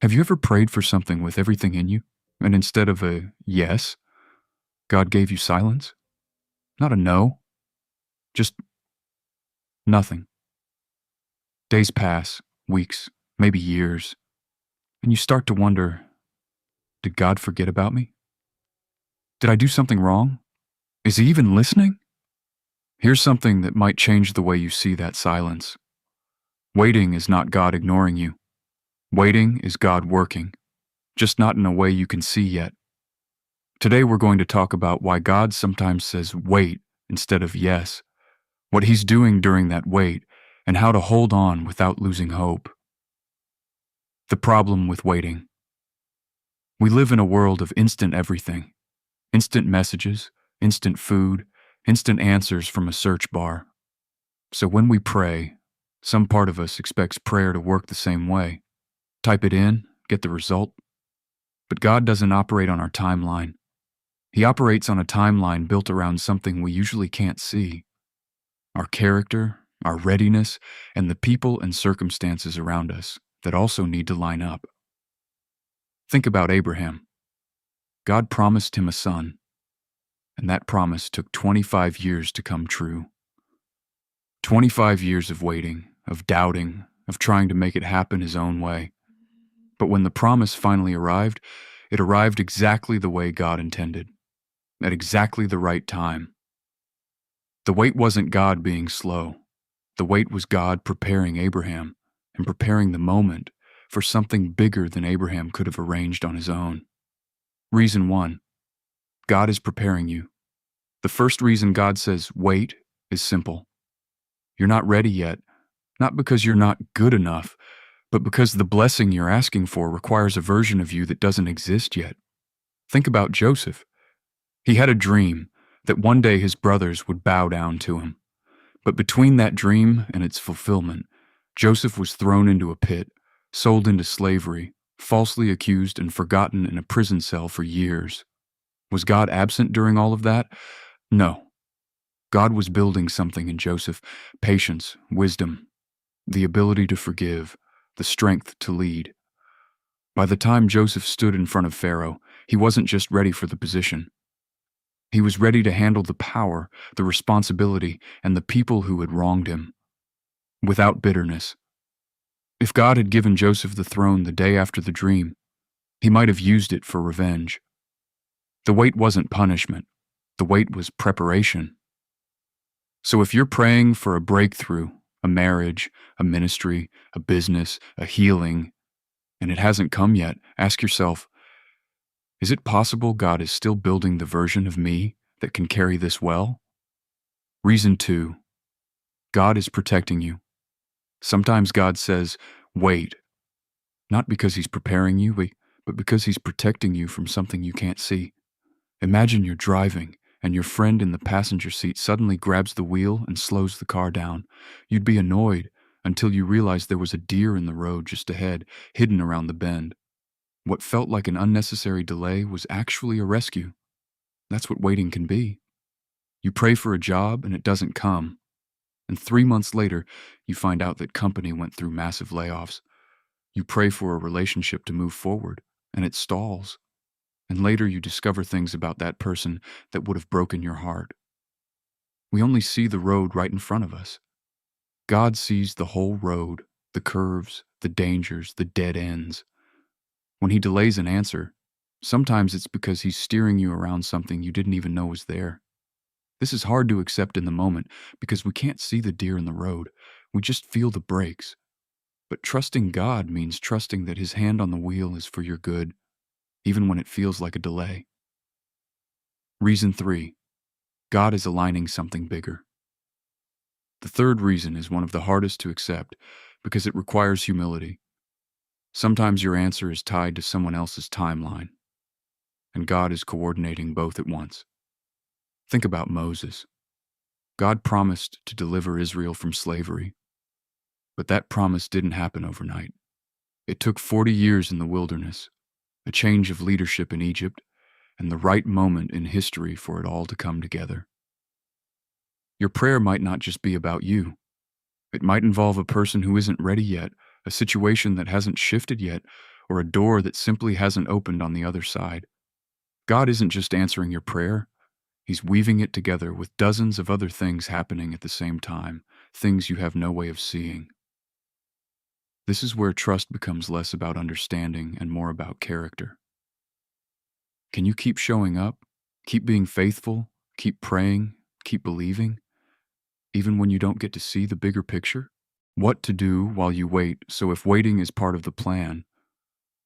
Have you ever prayed for something with everything in you, and instead of a yes, God gave you silence? Not a no, just nothing. Days pass, weeks, maybe years, and you start to wonder, did God forget about me? Did I do something wrong? Is he even listening? Here's something that might change the way you see that silence. Waiting is not God ignoring you. Waiting is God working, just not in a way you can see yet. Today we're going to talk about why God sometimes says wait instead of yes, what he's doing during that wait, and how to hold on without losing hope. The problem with waiting. We live in a world of instant everything. Instant messages, instant food, instant answers from a search bar. So when we pray, some part of us expects prayer to work the same way. Type it in, get the result. But God doesn't operate on our timeline. He operates on a timeline built around something we usually can't see. Our character, our readiness, and the people and circumstances around us that also need to line up. Think about Abraham. God promised him a son, and that promise took 25 years to come true. 25 years of waiting, of doubting, of trying to make it happen his own way. But when the promise finally arrived, it arrived exactly the way God intended, at exactly the right time. The wait wasn't God being slow. The wait was God preparing Abraham and preparing the moment for something bigger than Abraham could have arranged on his own. Reason 1, God is preparing you. The first reason God says wait is simple. You're not ready yet, not because you're not good enough, but because the blessing you're asking for requires a version of you that doesn't exist yet. Think about Joseph. He had a dream that one day his brothers would bow down to him. But between that dream and its fulfillment, Joseph was thrown into a pit, sold into slavery, falsely accused and forgotten in a prison cell for years. Was God absent during all of that? No. God was building something in Joseph: patience, wisdom, the ability to forgive, the strength to lead. By the time Joseph stood in front of Pharaoh, he wasn't just ready for the position. He was ready to handle the power, the responsibility, and the people who had wronged him, without bitterness. If God had given Joseph the throne the day after the dream, he might have used it for revenge. The wait wasn't punishment. The wait was preparation. So if you're praying for a breakthrough, a marriage, a ministry, a business, a healing, and it hasn't come yet, ask yourself, is it possible God is still building the version of me that can carry this well? Reason 2, God is protecting you. Sometimes God says, wait, not because he's preparing you, but because he's protecting you from something you can't see. Imagine you're driving, and your friend in the passenger seat suddenly grabs the wheel and slows the car down. You'd be annoyed until you realized there was a deer in the road just ahead, hidden around the bend. What felt like an unnecessary delay was actually a rescue. That's what waiting can be. You pray for a job and it doesn't come. And 3 months later, you find out that company went through massive layoffs. You pray for a relationship to move forward, and it stalls. And later you discover things about that person that would have broken your heart. We only see the road right in front of us. God sees the whole road, the curves, the dangers, the dead ends. When he delays an answer, sometimes it's because he's steering you around something you didn't even know was there. This is hard to accept in the moment because we can't see the deer in the road. We just feel the brakes. But trusting God means trusting that his hand on the wheel is for your good, even when it feels like a delay. Reason 3, God is aligning something bigger. The third reason is one of the hardest to accept because it requires humility. Sometimes your answer is tied to someone else's timeline, and God is coordinating both at once. Think about Moses. God promised to deliver Israel from slavery, but that promise didn't happen overnight. It took 40 years in the wilderness, a change of leadership in Egypt, and the right moment in history for it all to come together. Your prayer might not just be about you. It might involve a person who isn't ready yet, a situation that hasn't shifted yet, or a door that simply hasn't opened on the other side. God isn't just answering your prayer, He's weaving it together with dozens of other things happening at the same time, things you have no way of seeing. This is where trust becomes less about understanding and more about character. Can you keep showing up, keep being faithful, keep praying, keep believing, even when you don't get to see the bigger picture? What to do while you wait, so if waiting is part of the plan,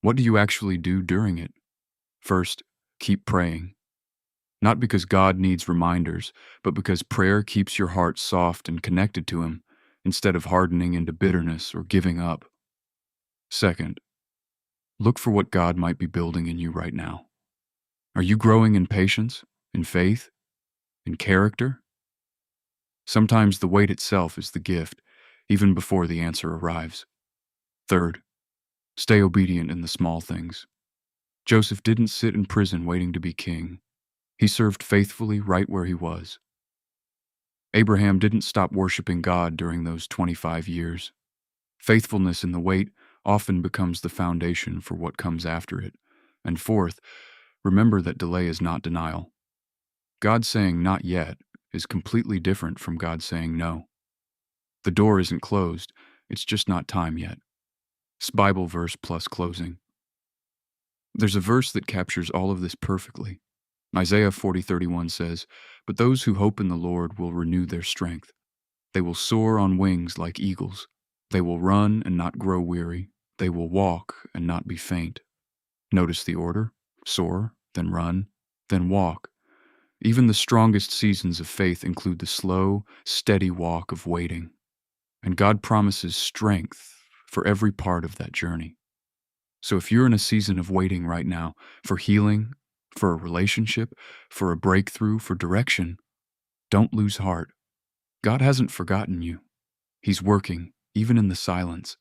what do you actually do during it? First, keep praying. Not because God needs reminders, but because prayer keeps your heart soft and connected to Him, instead of hardening into bitterness or giving up. Second, look for what God might be building in you right now. Are you growing in patience, in faith, in character? Sometimes the wait itself is the gift, even before the answer arrives. Third, stay obedient in the small things. Joseph didn't sit in prison waiting to be king. He served faithfully right where he was. Abraham didn't stop worshiping God during those 25 years. Faithfulness in the wait often becomes the foundation for what comes after it. And fourth, remember that delay is not denial. God saying not yet is completely different from God saying no. The door isn't closed, it's just not time yet. Bible verse plus closing. There's a verse that captures all of this perfectly. Isaiah 40:31 says, "But those who hope in the Lord will renew their strength. They will soar on wings like eagles. They will run and not grow weary. They will walk and not be faint." Notice the order: soar, then run, then walk. Even the strongest seasons of faith include the slow, steady walk of waiting. And God promises strength for every part of that journey. So if you're in a season of waiting right now for healing, for a relationship, for a breakthrough, for direction, don't lose heart. God hasn't forgotten you. He's working, even in the silence.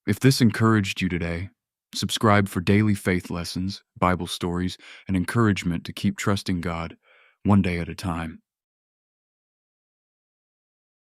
If this encouraged you today, subscribe for daily faith lessons, Bible stories, and encouragement to keep trusting God one day at a time.